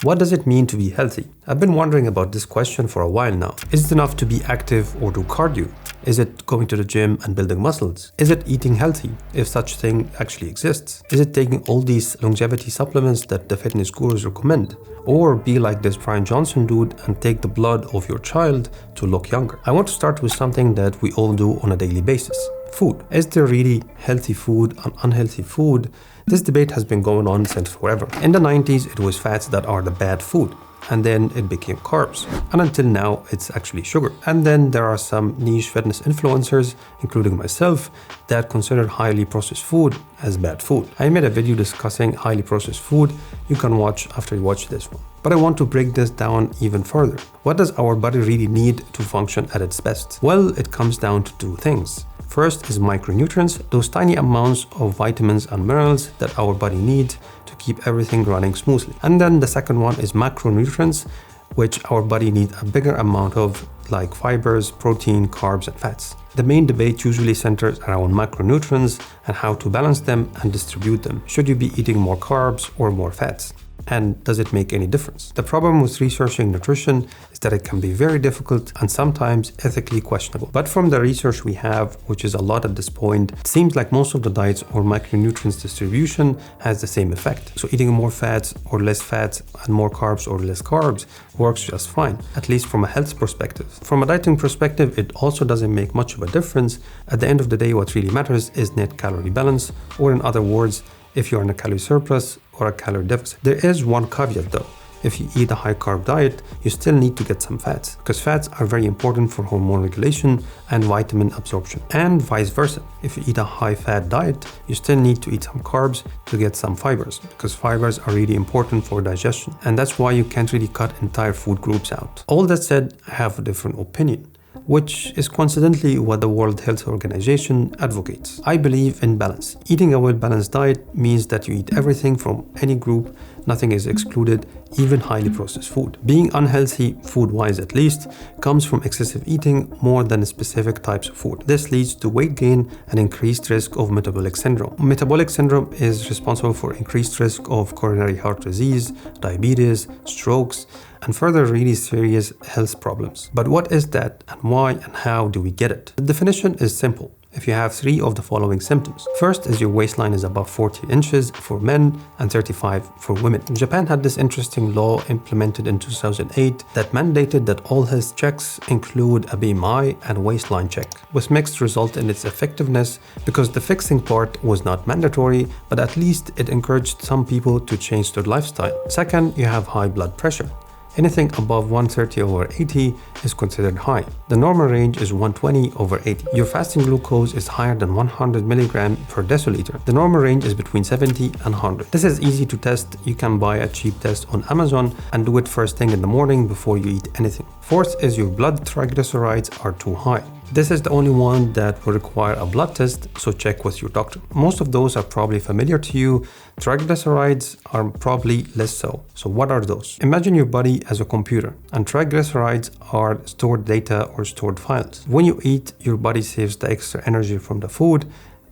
What does it mean to be healthy? I've been wondering about this question for a while now. Is it enough to be active or do cardio? Is it going to the gym and building muscles? Is it eating healthy, if such thing actually exists? Is it taking all these longevity supplements that the fitness gurus recommend? Or be like this Brian Johnson dude and take the blood of your child to look younger? I want to start with something that we all do on a daily basis. Food. Is there really healthy food and unhealthy food? This debate has been going on since forever. In the 90s, it was fats that are the bad food. And then it became carbs. And until now, it's actually sugar. And then there are some niche fitness influencers, including myself, that consider highly processed food as bad food. I made a video discussing highly processed food you can watch after you watch this one. But I want to break this down even further. What does our body really need to function at its best? Well, it comes down to two things. First is micronutrients, those tiny amounts of vitamins and minerals that our body needs to keep everything running smoothly. And then the second one is macronutrients, which our body needs a bigger amount of, like fibers, protein, carbs, and fats. The main debate usually centers around macronutrients and how to balance them and distribute them. Should you be eating more carbs or more fats? And does it make any difference? The problem with researching nutrition is that it can be very difficult and sometimes ethically questionable. But from the research we have, which is a lot at this point, it seems like most of the diets or micronutrients distribution has the same effect. So eating more fats or less fats and more carbs or less carbs works just fine, at least from a health perspective. From a dieting perspective, it also doesn't make much of a difference. At the end of the day, what really matters is net calorie balance, or in other words, if you're in a calorie surplus or a calorie deficit. There is one caveat though. If you eat a high carb diet, you still need to get some fats, because fats are very important for hormone regulation and vitamin absorption, and vice versa. If you eat a high fat diet, you still need to eat some carbs to get some fibers, because fibers are really important for digestion, and that's why you can't really cut entire food groups out. All that said, I have a different opinion, which is coincidentally what the World Health Organization advocates. I believe in balance. Eating a well-balanced diet means that you eat everything from any group, nothing is excluded, even highly processed food. Being unhealthy, food-wise at least, comes from excessive eating more than specific types of food. This leads to weight gain and increased risk of metabolic syndrome. Metabolic syndrome is responsible for increased risk of coronary heart disease, diabetes, strokes, and further really serious health problems. But what is that, and why and how do we get it? The definition is simple. If you have three of the following symptoms. First is your waistline is above 40 inches for men and 35 for women. Japan had this interesting law implemented in 2008 that mandated that all health checks include a BMI and waistline check, with mixed result in its effectiveness because the fixing part was not mandatory, but at least it encouraged some people to change their lifestyle. Second, you have high blood pressure. Anything above 130/80 is considered high. The normal range is 120/80. Your fasting glucose is higher than 100 mg per deciliter. The normal range is between 70 and 100. This is easy to test. You can buy a cheap test on Amazon and do it first thing in the morning before you eat anything. Fourth is your blood triglycerides are too high. This is the only one that will require a blood test, so check with your doctor. Most of those are probably familiar to you. Triglycerides are probably less so. So what are those? Imagine your body as a computer, and triglycerides are stored data or stored files. When you eat, your body saves the extra energy from the food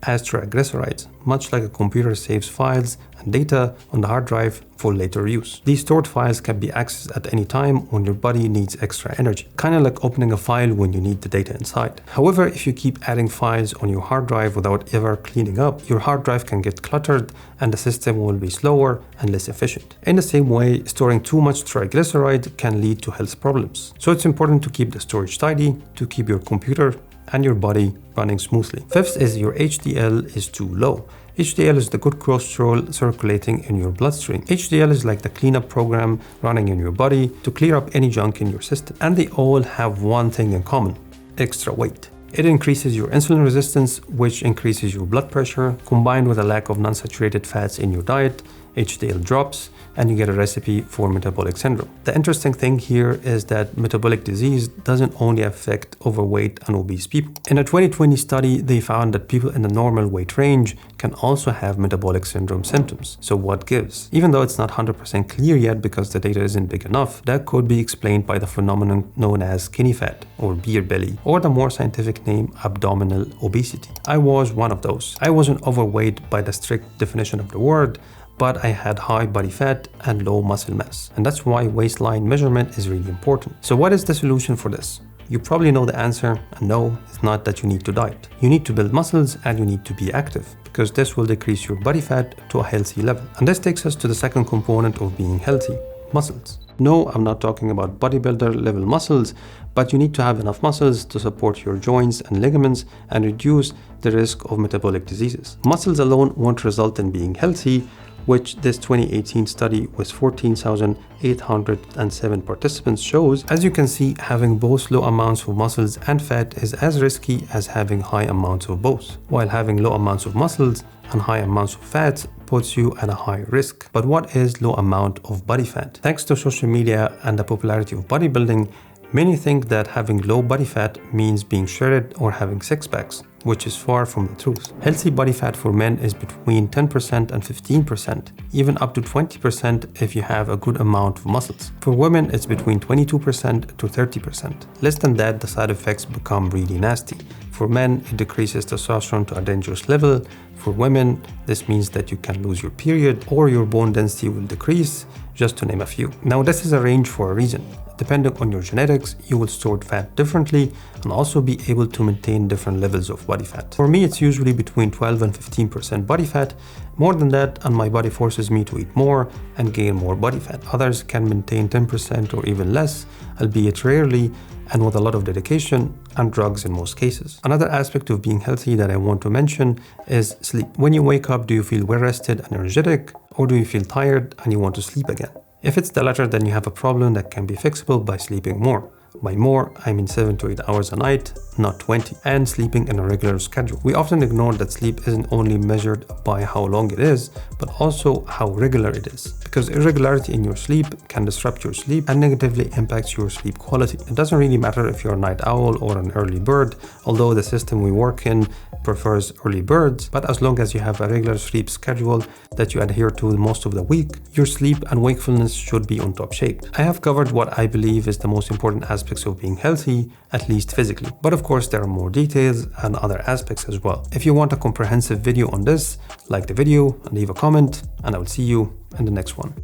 as triglycerides, much like a computer saves files and data on the hard drive for later use. These stored files can be accessed at any time when your body needs extra energy, kind of like opening a file when you need the data inside. However, if you keep adding files on your hard drive without ever cleaning up, your hard drive can get cluttered and the system will be slower and less efficient. In the same way, storing too much triglyceride can lead to health problems. So it's important to keep the storage tidy, to keep your computer and your body running smoothly. Fifth is your HDL is too low. HDL is the good cholesterol circulating in your bloodstream. HDL is like the cleanup program running in your body to clear up any junk in your system. And they all have one thing in common: extra weight. It increases your insulin resistance, which increases your blood pressure. Combined with a lack of non-saturated fats in your diet, HDL drops, and you get a recipe for metabolic syndrome. The interesting thing here is that metabolic disease doesn't only affect overweight and obese people. In a 2020 study, they found that people in the normal weight range can also have metabolic syndrome symptoms. So what gives? Even though it's not 100% clear yet because the data isn't big enough, that could be explained by the phenomenon known as skinny fat or beer belly, or the more scientific name, abdominal obesity. I was one of those. I wasn't overweight by the strict definition of the word, but I had high body fat and low muscle mass. And that's why waistline measurement is really important. So what is the solution for this? You probably know the answer, and no, it's not that you need to diet. You need to build muscles and you need to be active, because this will decrease your body fat to a healthy level. And this takes us to the second component of being healthy, muscles. No, I'm not talking about bodybuilder level muscles, but you need to have enough muscles to support your joints and ligaments and reduce the risk of metabolic diseases. Muscles alone won't result in being healthy, which this 2018 study with 14,807 participants shows. As you can see, having both low amounts of muscles and fat is as risky as having high amounts of both, while having low amounts of muscles and high amounts of fats puts you at a high risk. But what is low amount of body fat? Thanks to social media and the popularity of bodybuilding, many think that having low body fat means being shredded or having six packs, which is far from the truth. Healthy body fat for men is between 10% and 15%, even up to 20% if you have a good amount of muscles. For women, it's between 22% to 30%. Less than that, the side effects become really nasty. For men, it decreases testosterone to a dangerous level. For women, this means that you can lose your period or your bone density will decrease, just to name a few. Now, this is a range for a reason. Depending on your genetics, you will store fat differently and also be able to maintain different levels of body fat. For me, it's usually between 12 and 15% body fat. More than that, and my body forces me to eat more and gain more body fat. Others can maintain 10% or even less, albeit rarely, and with a lot of dedication and drugs in most cases. Another aspect of being healthy that I want to mention is sleep. When you wake up, do you feel well rested and energetic, or do you feel tired and you want to sleep again? If it's the latter, then you have a problem that can be fixable by sleeping more. By more, I mean 7 to 8 hours a night, not 20, and sleeping in a regular schedule. We often ignore that sleep isn't only measured by how long it is, but also how regular it is. Because irregularity in your sleep can disrupt your sleep and negatively impacts your sleep quality. It doesn't really matter if you're a night owl or an early bird, although the system we work in prefers early birds, but as long as you have a regular sleep schedule that you adhere to most of the week, your sleep and wakefulness should be on top shape. I have covered what I believe is the most important aspects of being healthy, at least physically. But of course, there are more details and other aspects as well. If you want a comprehensive video on this, like the video and leave a comment, and I will see you in the next one.